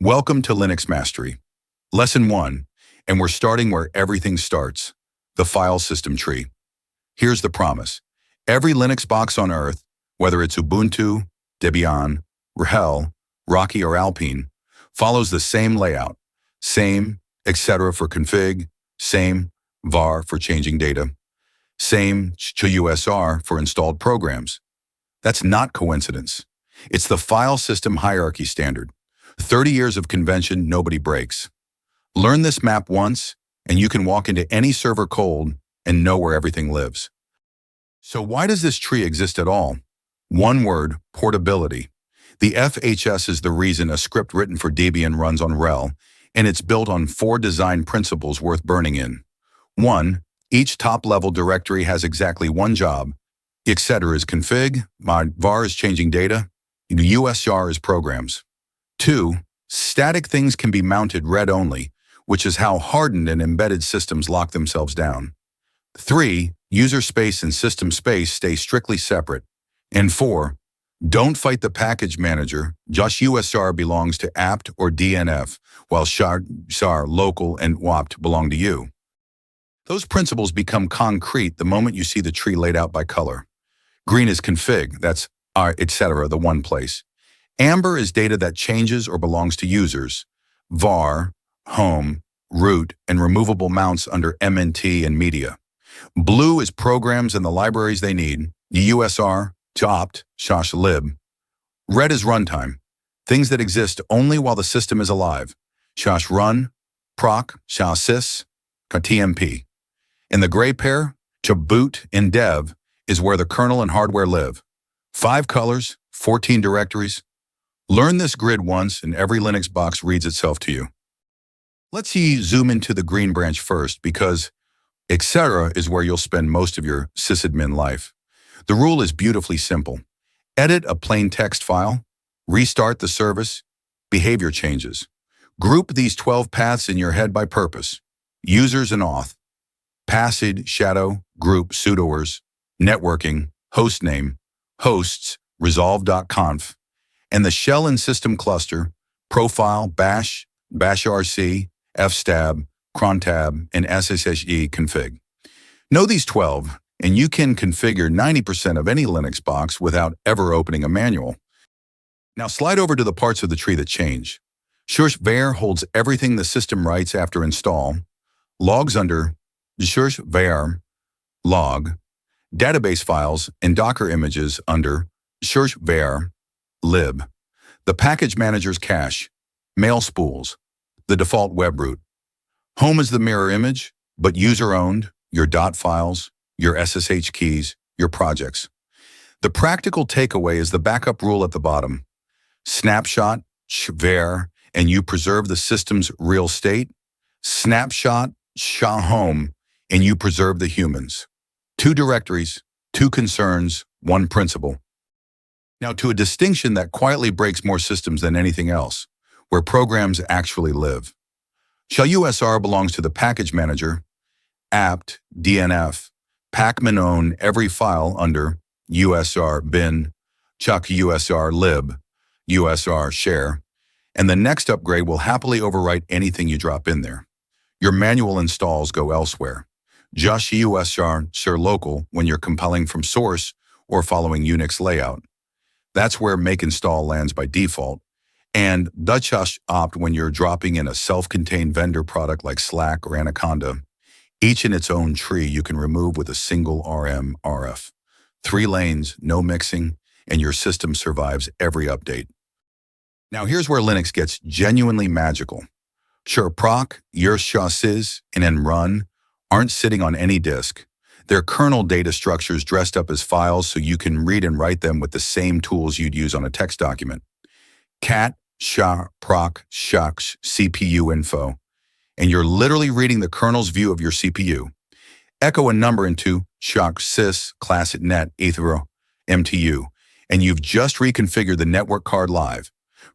Welcome to Linux Mastery. Lesson 1, and we're starting where everything starts, the file system tree. Here's the promise. Every Linux box on Earth, whether it's Ubuntu, Debian, RHEL, Rocky or Alpine, follows the same layout. Same, etc. for config, same, var for changing data, same, usr for installed programs. That's not coincidence. It's the Filesystem Hierarchy Standard. 30 years of convention nobody breaks. Learn this map once, and you can walk into any server cold and know where everything lives. So why does this tree exist at all? One word, portability. The FHS is the reason a script written for Debian runs on RHEL, and it's built on 4 design principles worth burning in. 1. Each top-level directory has exactly one job. Etc. is config, var is changing data, usr is programs. 2. Static things can be mounted read-only, which is how hardened and embedded systems lock themselves down. 3. User space and system space stay strictly separate. And 4. Don't fight the package manager, just usr belongs to apt or DNF, while char, local, and wopt belong to you. Those principles become concrete the moment you see the tree laid out by color. Green is config, that's etc., the one place. Amber is data that changes or belongs to users. var, home, root, and removable mounts under MNT and media. Blue is programs and the libraries they need, usr, opt, lib. Red is runtime, things that exist only while the system is alive, run, proc, sys, tmp. And the gray pair, boot and dev, is where the kernel and hardware live. 5 colors, 14 directories. Learn this grid once and every Linux box reads itself to you. Let's zoom into the green branch first because etc. is where you'll spend most of your SysAdmin life. The rule is beautifully simple. Edit a plain text file, restart the service, behavior changes. Group these 12 paths in your head by purpose. Users and auth, passage, shadow, group, sudoers, networking, hostname, hosts, resolve.conf, and the shell and system cluster, profile, bash, bashrc, fstab, crontab, and ssh config. Know these 12, and you can configure 90% of any Linux box without ever opening a manual. Now slide over to the parts of the tree that change. var holds everything the system writes after install, logs under var, log, database files and Docker images under var, lib, the package manager's cache, mail spools, the default web root. Home is the mirror image, but user-owned, your dot files, your SSH keys, your projects. The practical takeaway is the backup rule at the bottom. Snapshot, var, and you preserve the system's real state. Snapshot, home, and you preserve the humans. 2 directories, 2 concerns, 1 principle. Now to a distinction that quietly breaks more systems than anything else, where programs actually live. usr belongs to the package manager, apt, DNF, pacman own every file under usr bin, usr lib, usr share, and the next upgrade will happily overwrite anything you drop in there. Your manual installs go elsewhere. Just usr local when you're compiling from source or following Unix layout. That's where make install lands by default, and opt when you're dropping in a self-contained vendor product like Slack or Anaconda, each in its own tree you can remove with a single rf. 3 lanes, no mixing, and your system survives every update. Now here's where Linux gets genuinely magical. Sure, proc, your sys, and then run aren't sitting on any disk. They're kernel data structures dressed up as files so you can read and write them with the same tools you'd use on a text document. Cat, proc, CPU info, and you're literally reading the kernel's view of your CPU. Echo a number into sys, classic net, ethero, MTU, and you've just reconfigured the network card live.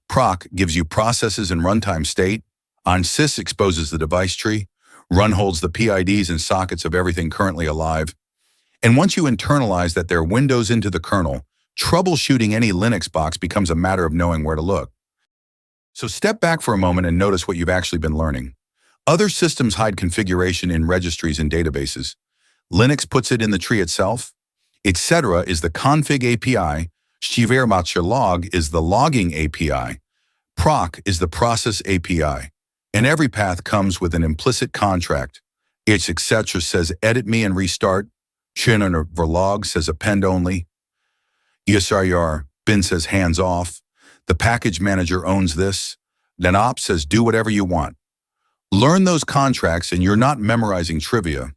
Proc gives you processes and runtime state. On sys exposes the device tree. Run holds the PIDs and sockets of everything currently alive. And once you internalize that they're windows into the kernel, troubleshooting any Linux box becomes a matter of knowing where to look. So step back for a moment and notice what you've actually been learning. Other systems hide configuration in registries and databases. Linux puts it in the tree itself. Etc. is the config API. Log is the logging API. Proc is the process API. And every path comes with an implicit contract. Etc. says edit me and restart. Verlog says append only. ESRER bin says hands off. The package manager owns this. Then ops says do whatever you want. Learn those contracts and you're not memorizing trivia.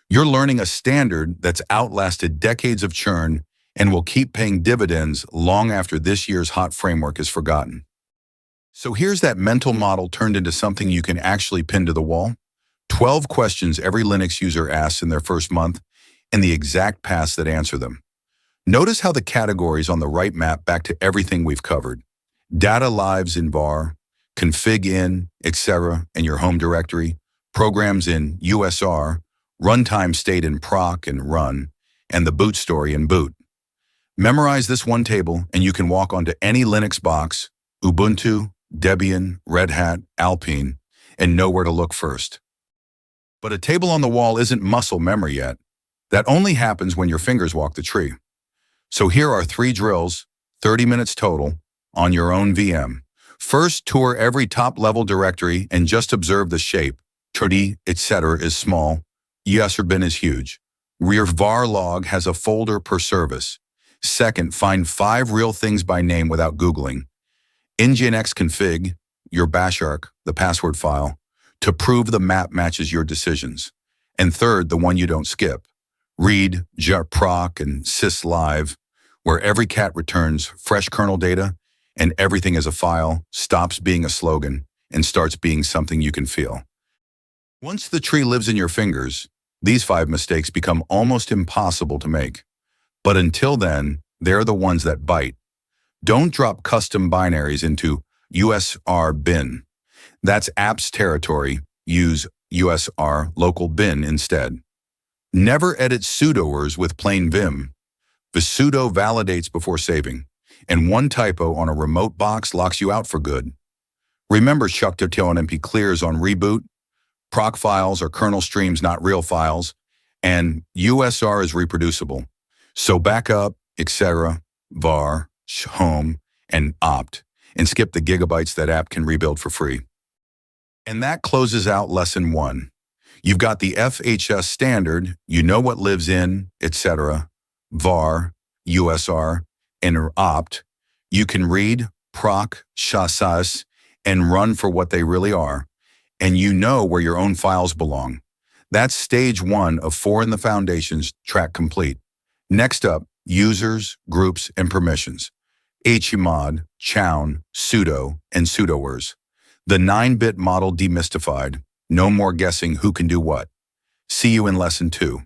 You're learning a standard that's outlasted decades of churn and will keep paying dividends long after this year's hot framework is forgotten. So here's that mental model turned into something you can actually pin to the wall. 12 questions every Linux user asks in their first month and the exact paths that answer them. Notice how the categories on the right map back to everything we've covered. Data lives in var, config in, etc. in your home directory, programs in USR, runtime state in proc and run, and the boot story in boot. Memorize this one table and you can walk onto any Linux box, Ubuntu, Debian, Red Hat, Alpine, and know where to look first. But a table on the wall isn't muscle memory yet. That only happens when your fingers walk the tree. So here are 3 drills, 30 minutes total, on your own VM. First, tour every top-level directory and just observe the shape. Trd, etc. is small. Sbin is huge. Rear var log has a folder per service. Second, find 5 real things by name without Googling. Nginx config, your bashark, the password file, to prove the map matches your decisions. And third, the one you don't skip. Read, proc, and syslive, where every cat returns fresh kernel data and everything as a file stops being a slogan and starts being something you can feel. Once the tree lives in your fingers, these 5 mistakes become almost impossible to make. But until then, they're the ones that bite. Don't drop custom binaries into USR bin. That's apps territory. Use USR local bin instead. Never edit sudoers with plain vim. The sudo validates before saving, and one typo on a remote box locks you out for good. Remember shuktoTLNP clears on reboot. Proc files are kernel streams, not real files, and USR is reproducible. So back up, etc., var, home, and opt, and skip the gigabytes that app can rebuild for free. And that closes out lesson 1. You've got the FHS standard, you know what lives in, etc., var, USR, and opt. You can read, proc, shasas, and run for what they really are, and you know where your own files belong. That's stage 1 of 4 in the foundations, track complete. Next up, users, groups, and permissions. Chmod, chown, sudo, and sudoers. The 9-bit model demystified. No more guessing who can do what. See you in lesson 2.